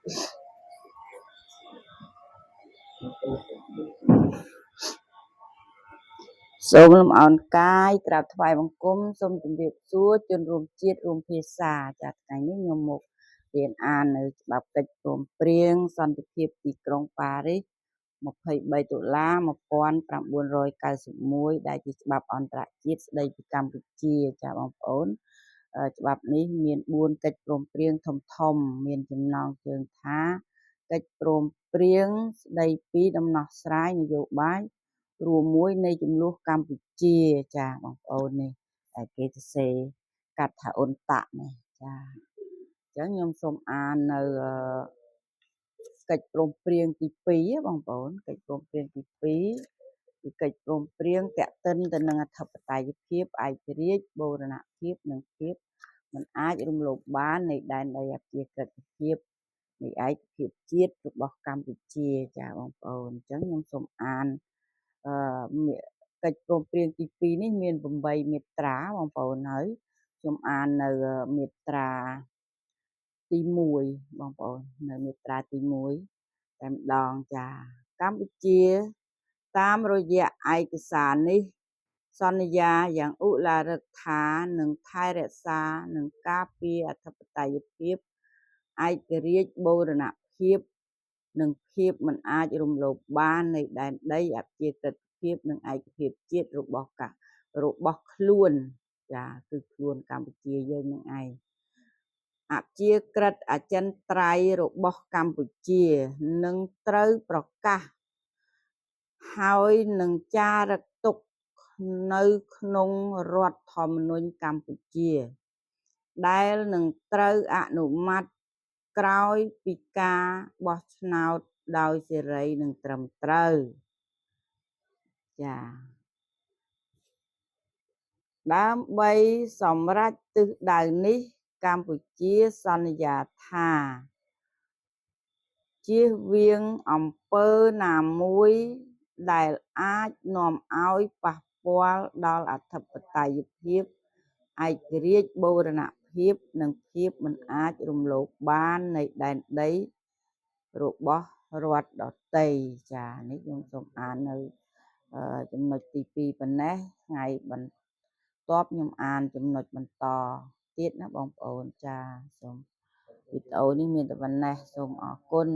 សូមលំអរកាយក្រាបថ្វាយបង្គំសូមជម្រាបសួរជនរួមជាតិរួមភាសាចាថ្ងៃនេះខ្ញុំមករៀនអាននៅច្បាប់កិច្ចព្រមព្រៀងសន្តិភាពទីក្រុងប៉ារីស23 តុលា1991ដែលជាច្បាប់អន្តរជាតិស្តីពីកម្ពុជាចាបងប្អូនច្បាប់នេះមាន4កិច្ចព្រមព្រៀងធំមានចំណងជើងថាកិច្ចព្រមព្រៀងស្តីពីដំណោះស្រាយនយោបាយរួមមួយនៃចំនួនកម្ពុជាចាបងប្អូននេះតែគេទៅសេកាត់ថាអ៊ុនតាក់នេះចាអញ្ចឹងខ្ញុំសូមអាននៅកិច្ចព្រមព្រៀងទី2បងប្អូនកិច្ចព្រមព្រៀងទី2គឺកិច្ចព្រមព្រៀងតាក់ទិនទៅនឹងអធិបតេយ្យភាពឯករាជ្យបូរណភាពនិងភាពមិនអាចរំលោភបាននៃដែនដីអព្យាក្រឹតភាពនៃឯកភាពជាតិរបស់កម្ពុជាចាបងប្អូនអញ្ចឹងខ្ញុំសូមអានកិច្ចព្រមព្រៀងទី2នេះមាន8មាត្រាបងប្អូនហើយខ្ញុំអាននៅមាត្រាទី1បងប្អូននៅមាត្រាទី1តែម្ដងចាកម្ពុជាតាមរយៈឯកសារនេះសន្យាយ៉ាងឧឡារិកថានឹងថែរក្សានិងការពារអធិបតេយ្យភាពឯករាជ្យបូរណភាពនិងភាពមិនអាចរំលោភបាននៃដែនដីអព្យាក្រឹតភាពនិងឯកភាពជាតិរបស់ខ្លួនចាគឺខ្លួនកម្ពុជាយើងនឹងឯងអព្យាក្រឹតអចិន្ត្រៃយ៍របស់កម្ពុជានឹងត្រូវប្រកាសហើយនឹងចារឹកទុកនៅក្នុងរដ្ឋធម្មនុញ្ញកម្ពុជាដែលនឹងត្រូវអនុម័តក្រោយពីការបោះឆ្នោតដោយសេរីនិងត្រឹមត្រូវចាដើម្បីសម្រេចទិសដៅនេះកម្ពុជាសន្យាថាជៀសវាងអំពើណាមួយដែលអាចនាំឲ្យប៉ះពាល់ដល់អធិបតេយ្យភាពឯករាជ្យបូរណភាពនិងភាពមិនអាចរំលោភបាននៃដែនដីរបស់រដ្ឋដទៃចានេះខ្ញុំសូមអាននៅចំណុចទី2ប៉ុណ្ណេះថ្ងៃបន្ទាប់ខ្ញុំអានចំណុចបន្តទៀតណាបងប្អូនចាសូមវីដេអូនេះមានតែប៉ុណ្ណេះសូមអរគុណ